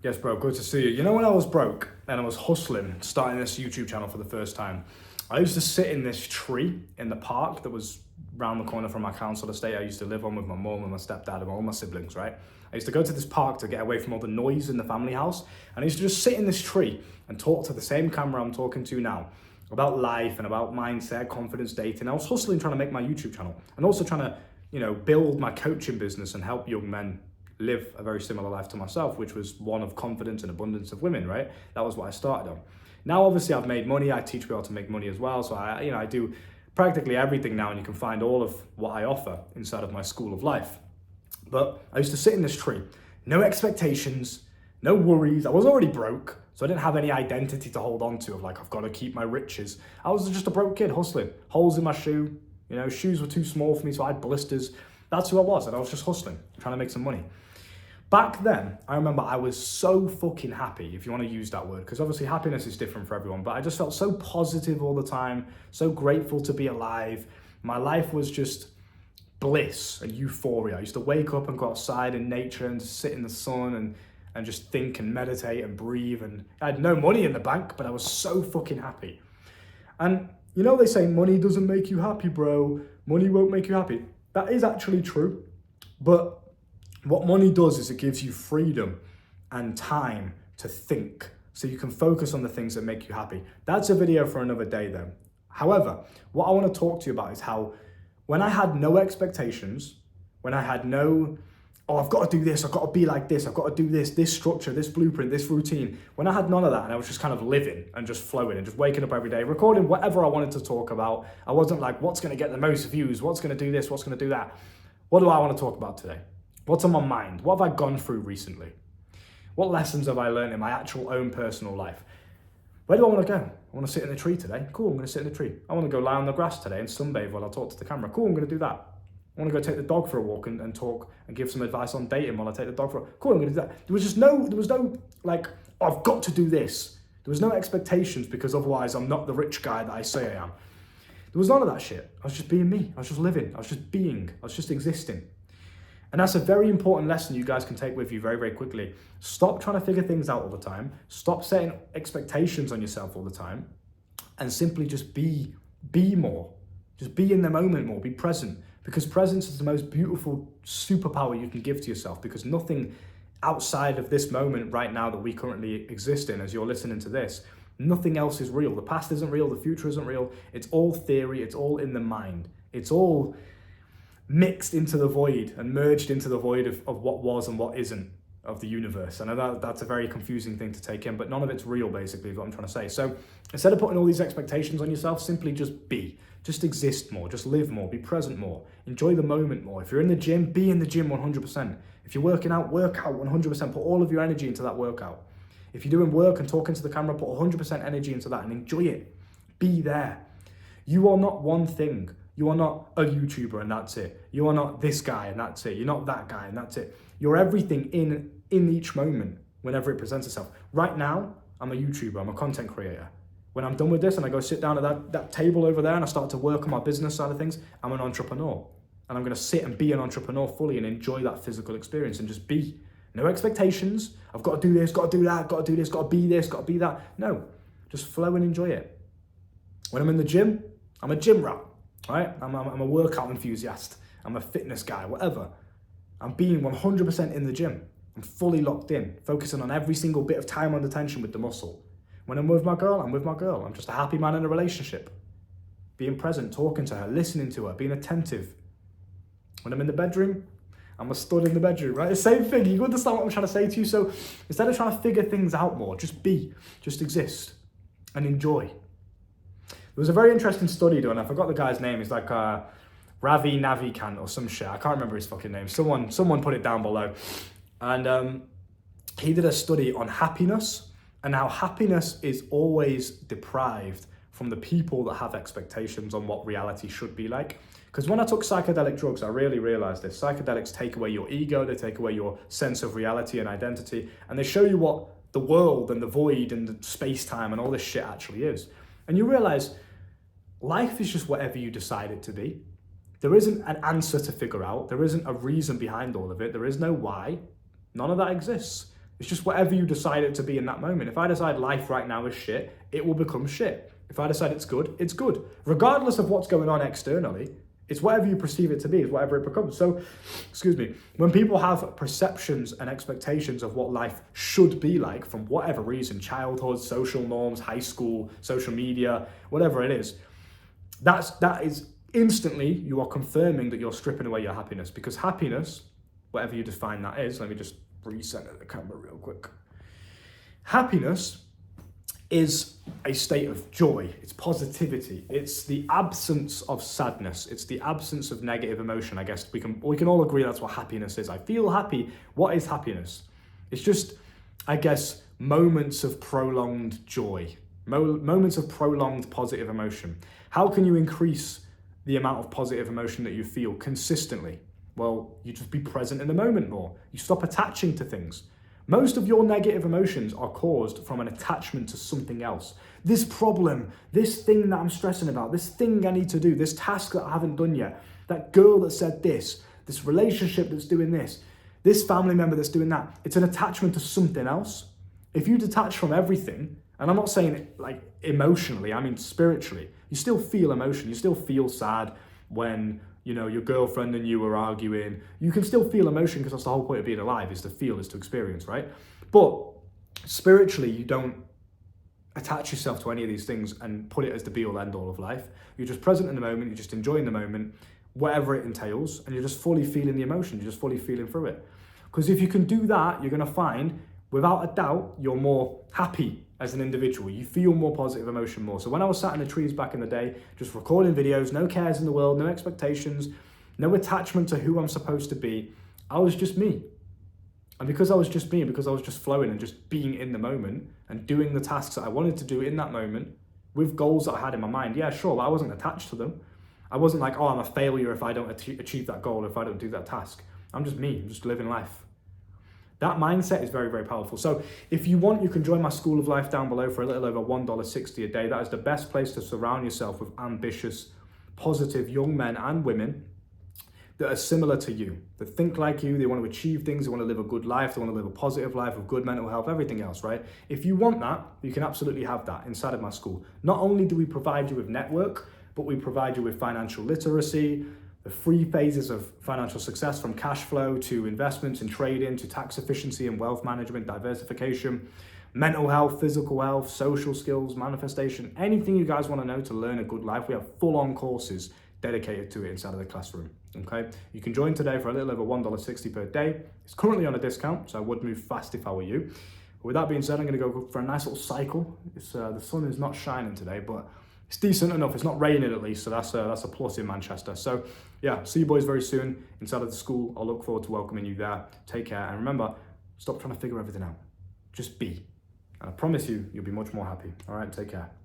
Yes, bro, good to see you. You know, when I was broke and I was hustling, starting this YouTube channel for the first time, I used to sit in this tree in the park that was round the corner from my council estate I used to live on with my mum and my stepdad and all my siblings, right? I used to go to this park to get away from all the noise in the family house, and I used to just sit in this tree and talk to the same camera I'm talking to now about life and about mindset, confidence, dating. I was hustling trying to make my YouTube channel and also trying to, build my coaching business and help young men live a very similar life to myself, which was one of confidence and abundance of women, right? That was what I started on. Now, obviously, I've made money. I teach people how to make money as well. So I do practically everything now, and you can find all of what I offer inside of my school of life. But I used to sit in this tree, no expectations, no worries. I was already broke, so I didn't have any identity to hold on to of like, I've got to keep my riches. I was just a broke kid hustling, holes in my shoe. Shoes were too small for me, so I had blisters. That's who I was, and I was just hustling, trying to make some money. Back then, I remember I was so fucking happy, if you want to use that word, because obviously happiness is different for everyone, but I just felt so positive all the time, so grateful to be alive. My life was just bliss and euphoria. I used to wake up and go outside in nature and sit in the sun and just think and meditate and breathe. And I had no money in the bank, but I was so fucking happy. And they say money doesn't make you happy, bro. Money won't make you happy. That is actually true, but what money does is it gives you freedom and time to think so you can focus on the things that make you happy. That's a video for another day though. However, what I want to talk to you about is how when I had no expectations, when I had no, I've got to do this, I've got to be like this, I've got to do this structure, this blueprint, this routine. When I had none of that and I was just kind of living and just flowing and just waking up every day, recording whatever I wanted to talk about. I wasn't like, what's going to get the most views? What's going to do this? What's going to do that? What do I want to talk about today? What's on my mind? What have I gone through recently? What lessons have I learned in my actual own personal life? Where do I want to go? I want to sit in the tree today. Cool, I'm going to sit in the tree. I want to go lie on the grass today and sunbathe while I talk to the camera. Cool, I'm going to do that. I want to go take the dog for a walk and talk and give some advice on dating while I take the dog for a walk. Cool, I'm going to do that. There was no like, I've got to do this. There was no expectations because otherwise I'm not the rich guy that I say I am. There was none of that shit. I was just being me. I was just living. I was just being. I was just existing. And that's a very important lesson you guys can take with you very, very quickly. Stop trying to figure things out all the time. Stop setting expectations on yourself all the time. And simply just be more. Just be in the moment more. Be present. Because presence is the most beautiful superpower you can give to yourself. Because nothing outside of this moment right now that we currently exist in, as you're listening to this, nothing else is real. The past isn't real. The future isn't real. It's all theory. It's all in the mind. It's all mixed into the void and merged into the void of what was and what isn't of the universe. I know that's a very confusing thing to take in, but none of it's real, basically, is what I'm trying to say. So instead of putting all these expectations on yourself, simply just be. Just exist more. Just live more. Be present more. Enjoy the moment more. If you're in the gym, be in the gym 100%. If you're working out, work out 100%. Put all of your energy into that workout. If you're doing work and talking to the camera, put 100% energy into that and enjoy it. Be there. You are not one thing. You are not a YouTuber and that's it. You are not this guy and that's it. You're not that guy and that's it. You're everything in each moment whenever it presents itself. Right now, I'm a YouTuber. I'm a content creator. When I'm done with this and I go sit down at that table over there and I start to work on my business side of things, I'm an entrepreneur. And I'm going to sit and be an entrepreneur fully and enjoy that physical experience and just be. No expectations. I've got to do this, got to do that, got to do this, got to be this, got to be that. No, just flow and enjoy it. When I'm in the gym, I'm a gym rat. Right? I'm a workout enthusiast. I'm a fitness guy, whatever. I'm being 100% in the gym. I'm fully locked in, focusing on every single bit of time under tension with the muscle. When I'm with my girl, I'm with my girl. I'm just a happy man in a relationship. Being present, talking to her, listening to her, being attentive. When I'm in the bedroom, I'm a stud in the bedroom, right? The same thing. You understand what I'm trying to say to you? So instead of trying to figure things out more, just be, just exist and enjoy. There was a very interesting study done. I forgot the guy's name. It's like Ravi Navikant or some shit. I can't remember his fucking name. Someone put it down below. And he did a study on happiness and how happiness is always deprived from the people that have expectations on what reality should be like. Because when I took psychedelic drugs, I really realized this. Psychedelics take away your ego, they take away your sense of reality and identity, and they show you what the world and the void and the space-time and all this shit actually is. And you realize life is just whatever you decide it to be. There isn't an answer to figure out. There isn't a reason behind all of it. There is no why. None of that exists. It's just whatever you decide it to be in that moment. If I decide life right now is shit, it will become shit. If I decide it's good, it's good. Regardless of what's going on externally, it's whatever you perceive it to be, is whatever it becomes. So, excuse me, when people have perceptions and expectations of what life should be like from whatever reason, childhood, social norms, high school, social media, whatever it is, that is instantly, you are confirming that you're stripping away your happiness, because happiness, whatever you define that is, let me just recenter the camera real quick. Happiness is a state of joy, it's positivity, it's the absence of sadness, it's the absence of negative emotion. I guess we can all agree that's what happiness is. I feel happy. What is happiness? It's just, I guess, moments of prolonged joy, moments of prolonged positive emotion. How can you increase the amount of positive emotion that you feel consistently? Well, you just be present in the moment more. You stop attaching to things. Most of your negative emotions are caused from an attachment to something else. This problem, this thing that I'm stressing about, this thing I need to do, this task that I haven't done yet, that girl that said this relationship that's doing this family member that's doing that. It's an attachment to something else. If you detach from everything, and I'm not saying it like emotionally, I mean spiritually, you still feel emotion, you still feel sad when your girlfriend and you are arguing. You can still feel emotion, because that's the whole point of being alive, is to feel, is to experience, right? But spiritually, you don't attach yourself to any of these things and put it as the be all end all of life. You're just present in the moment, you're just enjoying the moment, whatever it entails, and you're just fully feeling the emotion, you're just fully feeling through it. Because if you can do that, you're going to find, without a doubt, you're more happy as an individual. You feel more positive emotion more. So when I was sat in the trees back in the day, just recording videos, no cares in the world, no expectations, no attachment to who I'm supposed to be, I was just me. And because I was just me, and because I was just flowing and just being in the moment and doing the tasks that I wanted to do in that moment with goals that I had in my mind, yeah, sure, but I wasn't attached to them. I wasn't like, oh, I'm a failure if I don't achieve that goal, if I don't do that task. I'm just me, I'm just living life. That mindset is very, very powerful. So if you want, you can join my School of Life down below for a little over $1.60 a day. That is the best place to surround yourself with ambitious, positive young men and women that are similar to you, that think like you, they want to achieve things, they want to live a good life, they want to live a positive life with good mental health, everything else, right? If you want that, you can absolutely have that inside of my school. Not only do we provide you with network, but we provide you with financial literacy, the 3 phases of financial success, from cash flow to investments and trading to tax efficiency and wealth management, diversification, mental health, physical health, social skills, manifestation, anything you guys want to know to learn a good life. We have full-on courses dedicated to it inside of the classroom, okay? You can join today for a little over $1.60 per day. It's currently on a discount, so I would move fast if I were you. But with that being said, I'm going to go for a nice little cycle. The sun is not shining today, but it's decent enough. It's not raining at least, so that's a plus in Manchester. So yeah, see you boys very soon inside of the school. I'll look forward to welcoming you there. Take care, and remember, stop trying to figure everything out. Just be. And I promise you, you'll be much more happy. All right, take care.